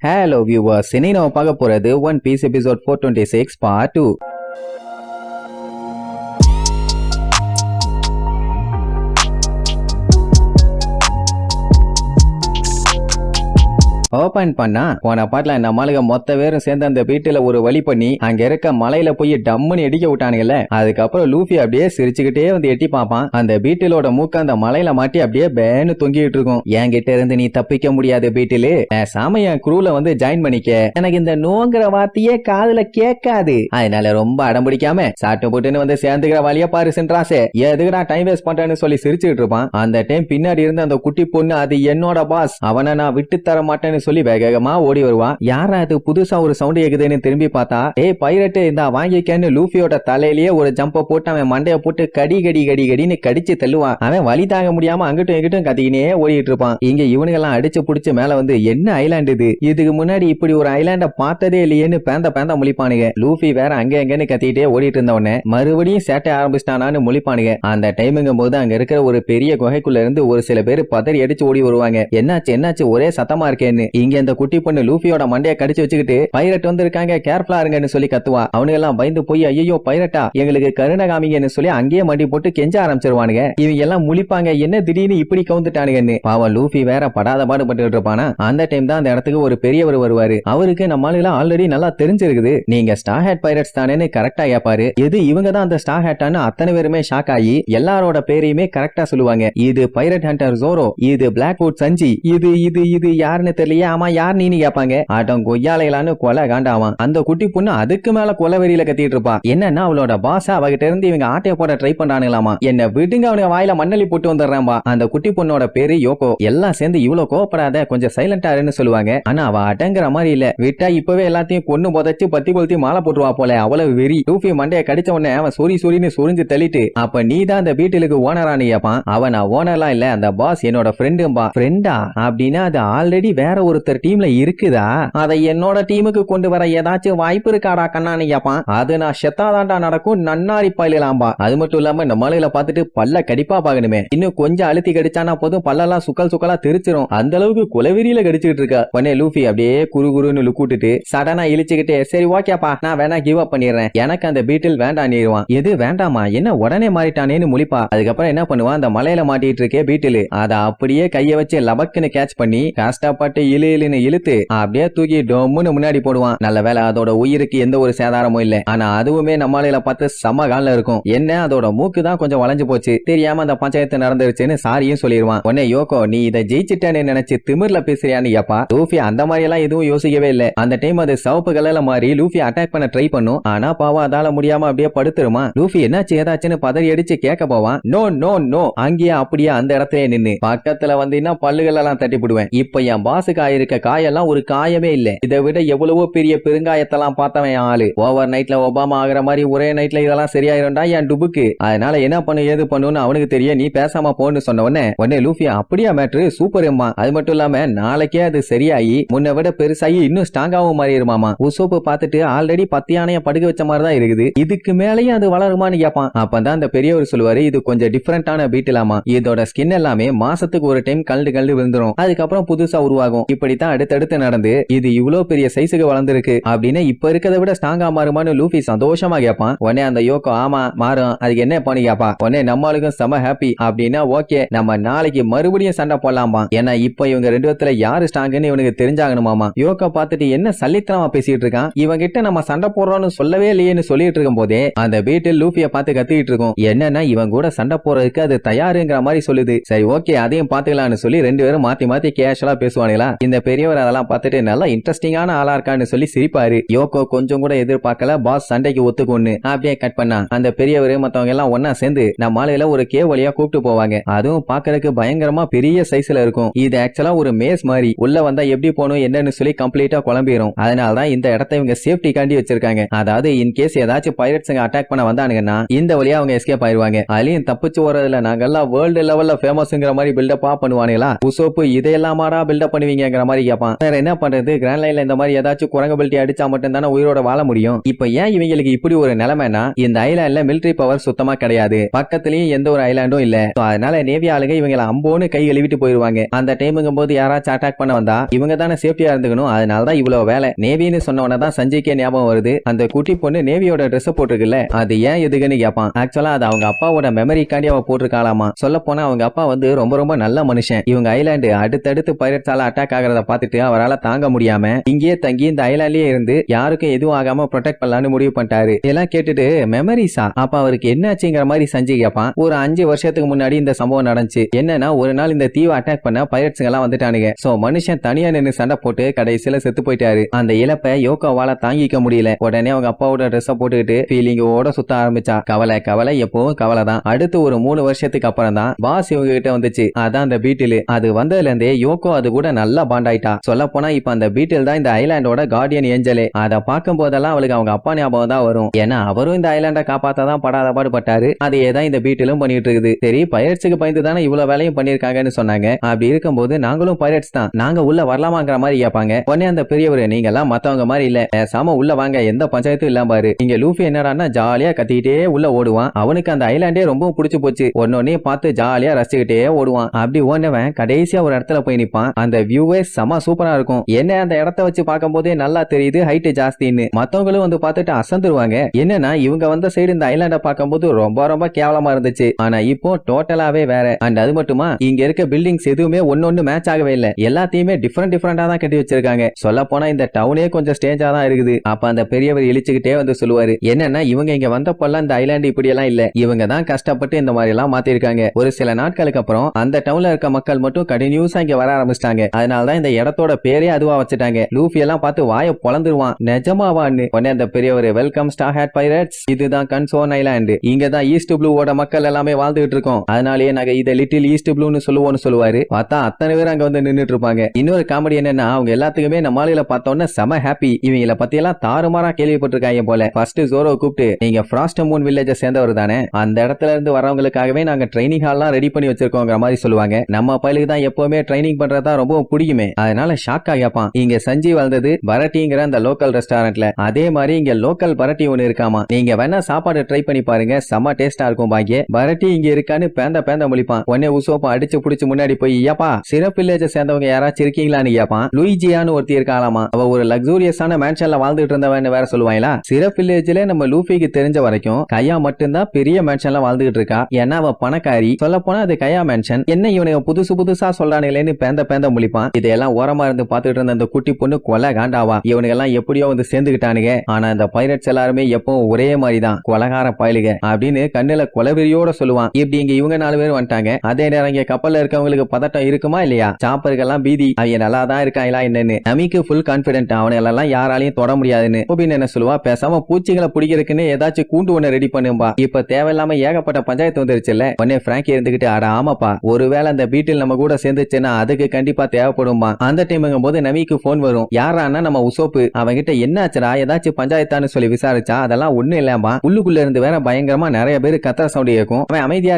Hello viewers, இன்னைக்கு நம்ம பார்க்க போறது One Piece episode 426 part 2. Open பண்ணா போன பாட்டுல நம்மளுக்கு மொத்த பேரும் சேர்ந்து அந்த வீட்டுல ஒரு வழி பண்ணி அங்க இருக்க மலையில போய் டம்முன்னு எடிக்க விட்டானுங்கல்ல. அதுக்கப்புறம் லூஃபி அப்படியே சிரிச்சுக்கிட்டே வந்து எட்டி பார்ப்பான். அந்த பீட்டிலோட மூக்க அந்த மலையில மாட்டி அப்படியே பேன்னு தொங்கிட்டு இருக்கும். என்கிட்ட இருந்து நீ தப்பிக்க முடியாது பீட்டிலு, சாம என் குரூல வந்து ஜாயின் பண்ணிக்க. எனக்கு இந்த நோங்கிற வார்த்தையே காதுல கேட்காது, அதனால ரொம்ப அடம் பிடிக்காம சாட்டு போட்டுன்னு வந்து சேர்ந்துக்கிற வழியா பாரு சென்றாசே, எதுக்குடா டைம் வேஸ்ட் பண்றேன்னு சொல்லி சிரிச்சுட்டு இருப்பான். அந்த டைம் பின்னாடி இருந்து அந்த குட்டி பொண்ணு அது என்னோட பாஸ், அவனை நான் விட்டு தர மாட்டேன்னு சொல்லி வேகமா ஓடி வருவான். யாரா அது புதுசா ஒரு சவுண்ட் கேக்குதுன்னு திரும்பி பார்த்தா, ஏய் பைரட்டு இந்த வாங்கிக்கன்னு லூஃபியோட தலையிலேயே ஒரு ஜம்ப போட்டு அவன் மண்டைய போட்டு கடி கடி கடி கடின்னு கடிச்சு தள்ளுவான். அவன் வலி தாங்க முடியாம அங்கிட்டும் எங்கிட்டும் கத்திக்கினே ஓடிட்டு இருப்பான். இங்க இவனுங்கெல்லாம் அடிச்சு புடிச்சு மேல வந்து என்ன ஐலாண்ட் இது, இதுக்கு முன்னாடி இப்படி ஒரு ஐலாண்ட பார்த்ததே இல்லையேன்னு பேந்த முழிப்பானுங்க. லூஃபி வேற அங்க எங்கன்னு கத்திக்கிட்டே ஓடிட்டு இருந்தவன மறுபடியும் சேட்டை ஆரம்பிச்சிட்டானான்னு முழிப்பானுங்க. அந்த டைமுங்கும் போது அங்க இருக்கிற ஒரு பெரிய குகைக்குள்ள இருந்து ஒரு சில பேர் பதறி அடிச்சு ஓடி வருவாங்க. என்னாச்சு ஒரே சத்தமா இருக்கேன்னு. இங்க இந்த குட்டி பொண்ணு லூஃபியோட மண்டைய கடிச்சு வச்சுக்கிட்டு பைரட் வந்திருக்காங்க கேர்ஃபுல்லா இருங்கன்னு சொல்லி கத்துவா. அவனுங்க எல்லாம் பயந்து போய் ஐயோ பைரட்டா எங்களுக்கு கருணை காமிங்கன்னு சொல்லி அங்கேயே மண்டி போட்டு கெஞ்ச ஆரம்பிச்சிருவானுங்க. இவங்க எல்லாம் முழிப்பாங்க, என்ன திடீர்னு இப்படி கவுந்துட்டானுங்கன்னு. பாவம் லூஃபி வேற படாத பாடுபட்டு இருப்பானா. அந்த டைம் தான் அந்த இடத்துக்கு ஒரு பெரியவர் வருவாரு. அவருக்கு நம்மளால ஆல்ரெடி நல்லா தெரிஞ்சிருக்குது, நீங்க ஸ்டார் ஹேட் பைரட்ஸ் தானேன்னு கரெக்டா கேட்பாரு. எது இவங்க தான் அந்த ஸ்டார் ஹேட்டான்னு அத்தனை பேருமே ஷாக் ஆகி எல்லாரோட பேரையுமே கரெக்டா சொல்லுவாங்க. இது பைரட் ஹண்டர் ஜோரோ, இது பிளாக்வுட் சஞ்சி, இது இது இது யாருன்னு தெரியலையே, ஆமா யார் நீன்னு கேட்பாங்க. ஆட்டம் கொய்யாலையிலான்னு கொலை காண்டாவான். அந்த குட்டி பொண்ணு அதுக்கு மேல கொலை வெறியில கத்திட்டு இருப்பா. என்னன்னா அவளோட பாச அவகிட்ட இருந்து இவங்க ஆட்டைய போட ட்ரை பண்றானுங்களாமா. என்ன விடுங்க, அவனுங்க வாயில மண்ணலி போட்டு வந்துடுறான்பா. அந்த குட்டி பொண்ணோட பேரு யோகோ. எல்லாம் சேர்ந்து இவ்வளவு கோவப்படாத, கொஞ்சம் சைலண்டா இருன்னு சொல்லுவாங்க. ஆனா அவ அடங்குற மாதிரி இல்ல. விட்டா இப்பவே எல்லாத்தையும் கொன்னு புதைச்சு பத்தி பொழுத்தி மாலை போட்டுருவா போல, அவ்வளவு வெறி. லூஃபி மண்டைய கடிச்ச உடனே அவன் சொரின்னு சொரிஞ்சு தள்ளிட்டு, அப்ப நீ தான் அந்த வீட்டுக்கு ஓனரானு கேப்பான். அவன் நான் ஓனர்லாம் இல்ல, அந்த பாஸ் என்னோட ஃப்ரெண்டும்பா. ஃப்ரெண்டா அப்படின்னா அது ஆல்ரெடி வேற ஒருத்தர் டீம்ல இருக்குதா, அதை என்னோட டீமுக்கு கொண்டு வர ஏதாச்சும் வாய்ப்பு இருக்காடா கண்ணான்னு கேப்பான். அது நான் செத்தாதாண்டா நடக்கும், நன்னாரி பயிலாம்பா. அது மட்டும் இல்லாம இந்த மலையில பாத்துட்டு பல்ல கடிப்பா பாக்கணுமே, இன்னும் கொஞ்சம் அழுத்தி கடிச்சானா போதும் பல்லெல்லாம் சுக்கலா தெரிச்சிரும், அந்த அளவுக்கு குலவெறியில கடிச்சுக்கிட்டு இருக்கா. உடனே லூஃபி அப்படியே குறுகுறுன்னு லுக்கூட்டுட்டு சடனா இழிச்சுக்கிட்டே சரி ஓகேப்பா நான் வேணா கிவ் அப் பண்ணிடுறேன், எனக்கு அந்த பீட்டில் வேண்டாம் நீருவான். எது வேண்டாமா, என்ன உடனே மாறிட்டானேன்னு முழிப்பா. அதுக்கப்புறம் என்ன பண்ணுவான், அந்த மலையில மாட்டிட்டு இருக்கே பீட்டில், அதை அப்படியே கைய வச்சு லபக்குன்னு கேட்ச் பண்ணி கஷ்டப்பட்டு இழுன்னு இழுத்து அப்படியே தூக்கி டொம்முன்னு முன்னாடி போடுவான். நல்ல வேலை அதோட உயிருக்கு எந்த ஒரு சேதாரமும் இல்ல. ஆனா அதுவுமே நம்மளால பார்த்து சம கால இருக்கும். என்ன அதோட மூக்கு தான் கொஞ்சம் வளைஞ்சு போச்சு, தெரியாம அந்த பஞ்சாயத்து நடந்துருச்சுன்னு சாரியும் சொல்லிடுவான். உடனே யோகோ நீ இதை ஜெயிச்சிட்டேன்னு நினைச்சு திமிர்ல பேசுறியான்னு கேப்பா. லூஃபி அந்த மாதிரி எல்லாம் எதுவும் யோசிக்கவே இல்ல. அந்த டைம் அது சிவப்பு கலர்ல மாறி லூஃபி அட்டாக் பண்ண ட்ரை பண்ணும். ஆனா பாவம் அதால முடியாம அப்படியே படுத்துருமா. லூஃபி என்னாச்சு ஏதாச்சுன்னு பதறி அடிச்சு கேட்க போவான். நோ நோ நோ, அங்கேயே அப்படியே அந்த இடத்துல நின்னு பக்கத்துல வந்தீங்கன்னா பல்லுகள் எல்லாம் தட்டி போடுவேன். இப்ப என் பாசுக்கு ஆயிருக்க காயெல்லாம் ஒரு காயமே இல்ல, இதை விட எவ்வளவோ பெரிய பெருங்காயத்தெல்லாம் பார்த்தவன் ஆளு. ஓவர் நைட்ல ஒபாமா ஆகிற மாதிரி ஒரே நைட்ல இதெல்லாம் சரியாயிரும்டா என் டுபுக்கு, அதனால என்ன பண்ணு ஏது பண்ணுன்னு அவனுக்கு தெரியும், நீ பேசாம போன்னு சொன்ன உடனே லூஃபி அப்படியா மேட்ரு சூப்பர் எம்மா. அது மட்டும் இல்லாம நாளைக்கே அது சரியாயி முன்ன விட பெருசாகி இன்னும் ஸ்ட்ராங்காவும் மாறிடுமாமா. உசோப்பு பார்த்துட்டு ஆல்ரெடி 10 யானைய படுக்க வச்ச மாதிரி தான் இருக்குது, இதுக்கு மேலேயும் அது வளருமான்னு கேட்பான். அப்பதான் அந்த பெரியவர் சொல்லுவாரு, இது கொஞ்சம் டிஃபரெண்டான பீட்டிலாமா, இதோட ஸ்கின் எல்லாமே மாசத்துக்கு ஒரு டைம் கல்டு விழுந்துரும், அதுக்கப்புறம் புதுசா உருவாகும். இப்படித்தான் அடுத்தடுத்து நடந்து இது இவ்வளவு பெரிய சைஸுக்கு வளர்ந்துருக்கு அப்படின்னு இப்ப இருக்கிறத விட ஸ்ட்ராங்கா மாறுமான்னு லூஃபி சந்தோஷமா கேட்பான். உடனே அந்த யோகோ ஆமா மாறும், அதுக்கு என்ன பண்ணி கேப்பா. உடனே நம்மளுக்கும் செம ஹாப்பி. அப்படின்னா ஓகே நம்ம நாளைக்கு மறுபடியும் சண்டை போடலாமா, ஏன்னா இப்ப இவங்க ரெண்டு பேத்துல யாரு ஸ்ட்ராங்குன்னு இவனுக்கு தெரிஞ்சாகணுமாமா. யோகோ பார்த்துட்டு என்ன சல்லித்தனமா பேசிட்டு இருக்கான், இவன் கிட்ட நம்ம சண்டை போடுறோம்னு சொல்லவே இல்லையேன்னு சொல்லிட்டு இருக்கும் போதே அந்த வீட்டில் லூஃபிய பார்த்து கத்திட்டு இருக்கும். என்னன்னா இவன் கூட சண்டை போறதுக்கு அது தயாருங்கிற மாதிரி சொல்லுது. சரி ஓகே அதையும் பாத்துக்கலாம்னு சொல்லி ரெண்டு பேரும் மாத்தி கேஷுவலா பேசுவானுங்களா. இந்த பெரியவர் அதெல்லாம் பார்த்துட்டு நல்லா இன்ட்ரெஸ்டிங்கான ஆளா இருக்கான்னு சொல்லி சிரிப்பாரு. யோகோ கொஞ்சம் கூட எதிர்பார்க்கல பாஸ் சண்டைக்கு ஒத்துக்கொண்டு அப்படியே கட் பண்ணா. அந்த பெரியவர் மத்தவங்க எல்லாம் ஒன்னா சேர்ந்து நம்ம ஆளுல ஒரு கேவ் வழியா கூப்பிட்டு போவாங்க. அதுவும் பாக்குறதுக்கு பயங்கரமா பெரிய சைஸ்ல இருக்கும். இது ஆக்சுவலா ஒரு மேஸ் மாதிரி, உள்ள வந்தா எப்படி போகணும் என்னன்னு சொல்லி கம்ப்ளீட்டா குழம்பிடும். அதனாலதான் இந்த இடத்தை இவங்க சேஃப்டி காண்டி வச்சிருக்காங்க. அதாவது இன் கேஸ் ஏதாச்சும் பைரட்ஸ் அட்டாக் பண்ண வந்தானுங்கன்னா இந்த வழியா அவங்க எஸ்கேப் ஆயிருவாங்க. அதுலயும் தப்பிச்சு வர்றதுல நாங்கெல்லாம் வேர்ல்டு லெவல்ல ஃபேமஸ்ங்கிற மாதிரி பில்டப்பா பண்ணுவானுங்களா. உசோப்பு இதையெல்லாமாடா பில்டப் பண்ணுவீங்க வச்சிருக்கேங்கிற மாதிரி கேட்பான். வேற என்ன பண்றது, கிராண்ட் லைன்ல இந்த மாதிரி ஏதாச்சும் குரங்கு பெல்ட்டி அடிச்சா மட்டும் தானே உயிரோட வாழ முடியும். இப்ப ஏன் இவங்களுக்கு இப்படி ஒரு நிலைமைனா, இந்த ஐலாண்ட்ல மிலிட்டரி பவர் சுத்தமா கிடையாது, பக்கத்துலயும் எந்த ஒரு ஐலாண்டும் இல்ல. அதனால நேவி ஆளுங்க இவங்களை அம்போன்னு கை கழுவிட்டு போயிருவாங்க. அந்த டைமுங்கும் போது யாராச்சும் அட்டாக் பண்ண வந்தா இவங்க தானே சேஃப்டியா இருந்துக்கணும். அதனாலதான் இவ்வளவு வேலை. நேவின்னு சொன்னவனதான் சஞ்சய்க்கே ஞாபகம் வருது, அந்த குட்டி பொண்ணு நேவியோட ட்ரெஸ் போட்டிருக்குல்ல, அது ஏன் எதுக்குன்னு கேட்பான். ஆக்சுவலா அது அவங்க அப்பாவோட மெமரிக்காண்டி அவ போட்டிருக்காளாமா. சொல்ல போனா அவங்க அப்பா வந்து ரொம்ப ரொம்ப நல்ல மனுஷன். இவங்க ஐலாண்டு அடுத்தடுத்து பைரட்ஸால அட்டாக் ஆகிறத பார்த்துட்டு அவரால் தாங்க முடியாம இங்கேயே தங்கி இந்த ஐலாண்ட்லயே இருந்து யாருக்கும் எதுவும் ஆகாம ப்ரொடெக்ட் பண்ணலாம்னு முடிவு பண்ணிட்டாரு. இதெல்லாம் கேட்டுட்டு மெமரிஸா, அப்ப அவருக்கு என்னாச்சுங்கிற மாதிரி சஞ்சய் கேட்பான். ஒரு 5 வருஷத்துக்கு முன்னாடி இந்த சம்பவம் நடந்துச்சு. என்னன்னா, ஒரு நாள் இந்த தீவை அட்டாக் பண்ண பைரட்ஸ் எல்லாம் வந்துட்டானுங்க. சோ மனுஷன் தனியா நின்று சண்டை போட்டு கடைசியில செத்து போயிட்டாரு. அந்த இழப்பை யோகோவால தாங்கிக்க முடியல. உடனே அவங்க அப்பாவோட ட்ரெஸ் போட்டுக்கிட்டு ஃபீலிங்கோட சுத்த ஆரம்பிச்சா. கவலை கவலை எப்பவும் கவலை தான். அடுத்து ஒரு 3 வருஷத்துக்கு அப்புறம் தான் பாஸ் இவங்க கிட்ட வந்துச்சு. அதான் அந்த பீட்டில். அது வந்ததுல இருந்தே யோகோ அது கூட நல்லா பாண்ட் ஆயிட்டா. சொல்ல போனா இப்ப அந்த பீட்டில் தான் இந்த ஐலாண்டோட கார்டியன் ஏஞ்சலே. அதை பார்க்கும் போதெல்லாம் அவளுக்கு அவங்க அப்பா ஞாபகம் தான் வரும். ஏன்னா அவரும் இந்த ஐலாண்டை காப்பாத்தான் படாத பாடுபட்டாரு. அதே தான் இந்த பீட்டிலும் பண்ணிட்டு இருக்குது. சரி, பைரட்ஸுக்கு பயந்து தானே இவ்வளவு வேலையும் பண்ணிருக்காங்கன்னு சொன்னாங்க. அப்படி இருக்கும்போது நாங்களும் பைரட்ஸ் தான், நாங்க உள்ள வரலாமாங்கிற மாதிரி கேட்பாங்க. உடனே அந்த பெரியவர், நீங்க எல்லாம் மத்தவங்க மாதிரி இல்ல, பேசாம உள்ள வாங்க, எந்த பஞ்சாயத்தும் இல்லாம பாரு. இங்க லூஃபி என்னடான்னா ஜாலியா கத்திக்கிட்டே உள்ள ஓடுவான். அவனுக்கு அந்த ஐலாண்டே ரொம்ப பிடிச்சு போச்சு. ஒன்னொன்னே பார்த்து ஜாலியா ரசிச்சுக்கிட்டே ஓடுவான். அப்படி ஓடுனவன் கடைசியா ஒரு இடத்துல போய் நிப்பான். அந்த வியூவே செம சூப்பரா இருக்கும். என்ன அந்த இடத்த வச்சு பார்க்கும் போதே நல்லா தெரியுது ஹைட் ஜாஸ்தின்னு. மத்தவங்களும் வந்து பார்த்துட்டு அசந்துருவாங்க. என்னன்னா இவங்க வந்த சைடு இந்த ஐலாண்ட பார்க்கும்போது ரொம்ப ரொம்ப கேவலமா இருந்துச்சு. ஆனா இப்போ டோட்டலாவே வேற. அண்ட் அது மட்டுமா, இங்க இருக்க பில்டிங்ஸ் எதுவுமே ஒன்னொன்னு மேட்ச் ஆகவே இல்ல. எல்லாத்தையுமே டிஃபரெண்டா தான் கட்டி வச்சிருக்காங்க. சொல்ல போனா இந்த டவுனே கொஞ்சம் ஸ்டேஞ்சா தான் இருக்குது. அப்ப அந்த பெரியவர் இழிச்சுக்கிட்டே வந்து சொல்லுவாரு, என்னன்னா இவங்க இங்க வந்தப்பெல்லாம் இந்த ஐலாண்ட் இப்படி எல்லாம் இல்ல, இவங்க தான் கஷ்டப்பட்டு இந்த மாதிரி எல்லாம் மாத்திருக்காங்க. ஒரு சில நாட்களுக்கு அப்புறம் அந்த டவுன்ல இருக்க மக்கள் மட்டும் கண்டினியூஸா இங்க வர ஆரம்பிச்சிட்டாங்க. அதனாலதான் இந்த இடத்தோட பேரே அதுவா வச்சுட்டாங்க. லூஃபி எல்லாம் பார்த்து வாயை பொளந்துருவான், நிஜமாவான்னு. உடனே அந்த பெரியவர், வெல்கம் ஸ்டார் ஹேட் பைரட்ஸ், இதுதான் கன்சோன் ஐலாண்ட், இங்க தான் ஈஸ்ட் ப்ளூவோட மக்கள் எல்லாமே வாழ்ந்துட்டு இருக்கோம். அதனாலேயே நாங்க இதை லிட்டில் ஈஸ்ட் ப்ளூன்னு சொல்லுவோம்னு சொல்லுவாரு. பார்த்தா அத்தனை பேர் அங்க வந்து நின்னுட்டு இருப்பாங்க. இன்னொரு காமெடி என்னன்னா, அவங்க எல்லாத்துக்குமே நம்ம ஆளுகளை பார்த்தோன்னா செம ஹாப்பி. இவங்கள பத்தி எல்லாம் தாறுமாறா கேள்விப்பட்டிருக்காங்க போல. ஃபர்ஸ்ட் ஜோரோ கூப்பிட்டு, நீங்க ஃப்ராஸ்ட் மூன் வில்லேஜை சேர்ந்தவர் தானே, அந்த இடத்துல இருந்து வரவங்களுக்காகவே நாங்க ட்ரைனிங் ஹால்லாம் ரெடி பண்ணி வச்சிருக்கோங்கிற மாதிரி சொல்லுவாங்க. நம்ம பயிலுக்கு தான் எப்பவுமே ட்ரைனிங் பண்றதா ரொம்ப பிடிக்குமே. அதனால ஷாக்கா கேட்பான், இங்க சஞ்சீவ் வளர்ந்தது பரட்டிங்கிற அந்த லோக்கல் ரெஸ்டாரண்ட்ல. அதே மாதிரி இங்க லோக்கல் பரட்டி ஒண்ணு இருக்காமா, நீங்க வேணா சாப்பாடு ட்ரை பண்ணி பாருங்க, செம டேஸ்டா இருக்கும் பாக்கிய. பரட்டி இங்க இருக்கான்னு பேந்த முழிப்பான். உடனே உசோப்பா அடிச்சு புடிச்சு முன்னாடி போய், ஏப்பா சிறப்பு வில்லேஜை சேர்ந்தவங்க யாராச்சும் இருக்கீங்களான்னு கேட்பான். லூயிஜியான்னு ஒருத்தி இருக்காளாமா. அவ ஒரு லக்ஸூரியஸான மேன்ஷன்ல வாழ்ந்துட்டு இருந்தவன்னு வேற சொல்லுவாங்களா. சிறப்பு வில்லேஜ்ல நம்ம லூஃபிக்கு தெரிஞ்ச வரைக்கும் கையா மட்டும்தான் பெரிய மேன்ஷன்ல வாழ்ந்துகிட்டு இருக்கா. ஏன்னா அவ பணக்காரி. சொல்ல போனா அது கையா மேன்ஷன். என்ன இவனுக்கு புதுசா சொல்றானுங்களேன்னு பேந்த முழிப்பான். இதெல்லாம் ஓரமா இருந்து பாத்துட்டு இருந்த அந்த குட்டி பொண்ணு கொலை காண்டாவா. இவனுக்கு எல்லாம் எப்படியோ வந்து சேர்ந்துகிட்டானுங்க. ஆனா இந்த பைரட்ஸ் எல்லாருமே எப்பவும் ஒரே மாதிரிதான், கொலகார பயலுக அப்படின்னு கண்ணுல கொலவெறியோட சொல்லுவான். இப்படி இங்க இவங்க 4 பேர் வந்துட்டாங்க. அதே நேரம் இங்க கப்பல்ல இருக்கவங்களுக்கு பதட்டம் இருக்குமா இல்லையா, சாப்பருக்கெல்லாம் பீதி, அவங்க நல்லா தான் இருக்காங்களா என்னன்னு. நமிக்கு ஃபுல் கான்பிடென்ட், அவனெல்லாம் யாராலையும் தொட முடியாதுன்னு. ஓபின் என்ன சொல்லுவா, பேசாம பூச்சிகளை பிடிக்கிறதுக்குன்னு ஏதாச்சும் கூண்டு ஒண்ணு ரெடி பண்ணும்பா, இப்ப தேவையில்லாம ஏகப்பட்ட பஞ்சாயத்து வந்துருச்சுல்ல. உடனே பிராங்கி இருந்துகிட்டு, அட ஆமாப்பா, ஒருவேளை அந்த பீட்டில் நம்ம கூட சேர்ந்துச்சுன்னா அதுக்கு கண்டிப்பா தேவைப்படும்பா. அந்த டைமுங்கும் போது நமிக்கு போன் வரும். யாரானா நம்ம உசோப்பு. அவங்கிட்ட என்னாச்சுடா ஏதாச்சும் பஞ்சாயத்தான்னு சொல்லி விசாரிச்சா, அதெல்லாம் ஒண்ணு இல்லம்பா, உள்ளுக்குள்ள இருந்து வேற பயங்கரமா நிறைய பேர் கத்துற சவுண்ட் கேட்கும். அவன் அமைதியா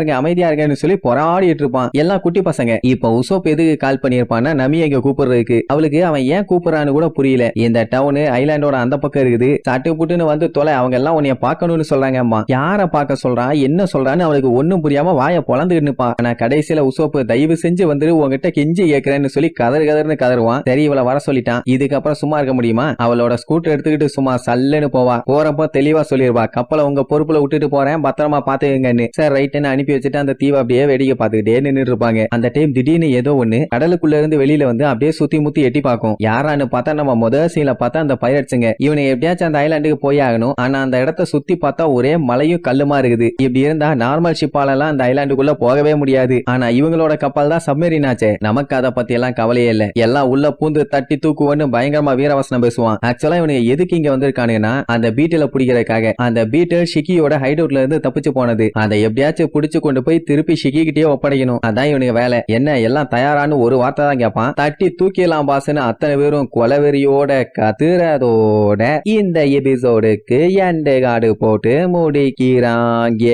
இருங்கன்னு சொல்லி போராடிட்டு இருப்பான். எல்லாம் குட்டி பசங்க. இப்ப உசோப் எதுக்கு கால் பண்ணிருப்பான்னா, நமி எங்க கூப்பிடுறதுக்கு. அவளுக்கு அவன் ஏன் கூப்பிடறான்னு கூட புரியல. இந்த டவுனு ஐலாண்டோட அந்த பக்கம் இருக்குது, சட்டு புட்டுன்னு வந்து தொலை, அவங்க எல்லாம் உன்னைய பார்க்கணும்னு சொல்றாங்க. அம்மா யார பார்க்க சொல்றான், என்ன சொல்றான்னு அவளுக்கு ஒண்ணும் புரியாம வாய பொளந்துகிட்டு நிப்பான். ஆனா கடைசியில உசோப்பு, தயவு செஞ்சு வந்துரு, உங்ககிட்ட கெஞ்சி கேட்கிறேன்னு சொல்லி கதறுன்னு கதறுவான். சரி இவளை வர சொல்லிட்டான், இதுக்கப்புறம் சும்மா இருக்க முடியுமா. அவளோட ஸ்கூட்டர் எடுத்துக்கிட்டு சும்மா சல்லுன்னு போவா. போறப்ப தெளிவா சொல்லிருவா, கப்பலை உங்க பொறுப்புல விட்டுட்டு போறேன், பத்திரமா பாத்துக்கங்கன்னு. சார் ரைட்டுன்னு அனுப்பி வச்சுட்டு அந்த தீவை அப்படியே வேடிக்கை பார்த்துக்கிட்டே நின்று இருப்பாங்க. அந்த டைம் திடீர்னு ஏதோ ஒண்ணு கடலுக்குள்ள இருந்து வெளியில வந்து அப்படியே சுத்தி முத்தி எட்டி பார்க்கும். யாரான்னு பார்த்தா நம்ம முதல் சீன்ல பார்த்தா அந்த பைரட்ஸுங்க. இவனை எப்படியாச்சும் அந்த ஐலாண்டுக்கு போய் ஆகணும். ஆனா அந்த இடத்த சுத்தி பார்த்தா ஒரே மலையும் கல்லுமா இருக்குது. இப்படி இருந்தா நார்மல் ஷிப்பால எல்லாம் அந்த ஐலாண்டுக்குள்ள போகவே முடியாது. ஆனா இவங்களோட கப்பல் தான் சப்மரீன் ஆச்சே. நமக்கு அதை பத்தி எல்லாம் கவலையே இல்ல. எல்லாம் உள்ள பூந்து தட்டி தூக்குவன்னு பயங்கரமா வீரவசனம் பேசுவான். ஆக்சுவலா இவனுக்கு எதுக்கு இங்க வந்திருக்கானுங்கன்னா, அந்த பீட்டில பிடிக்கிறதுக்காக. அந்த பீட்டர் ஷிக்கியோட ஹைட் அவுட்ல இருந்து தப்பிச்சு போனது. அதை எப்படியாச்சும் பிடிச்சு கொண்டு போய் திருப்பி ஷிக்கி கிட்டே ஒப்படைக்கணும். அதான் இவனுக்கு வேலை. என்ன எல்லாம் தயாரான்னு ஒரு வார்த்தை தான் கேட்பான். தட்டி தூக்கிடலாம் பாஸ்ன்னு அத்தனை பேரும் கொலவெறியோட கத்துறதோட இந்த எபிசோடுக்கு எண்டு கார்டு போட்டு முடிக்கிறாங்க.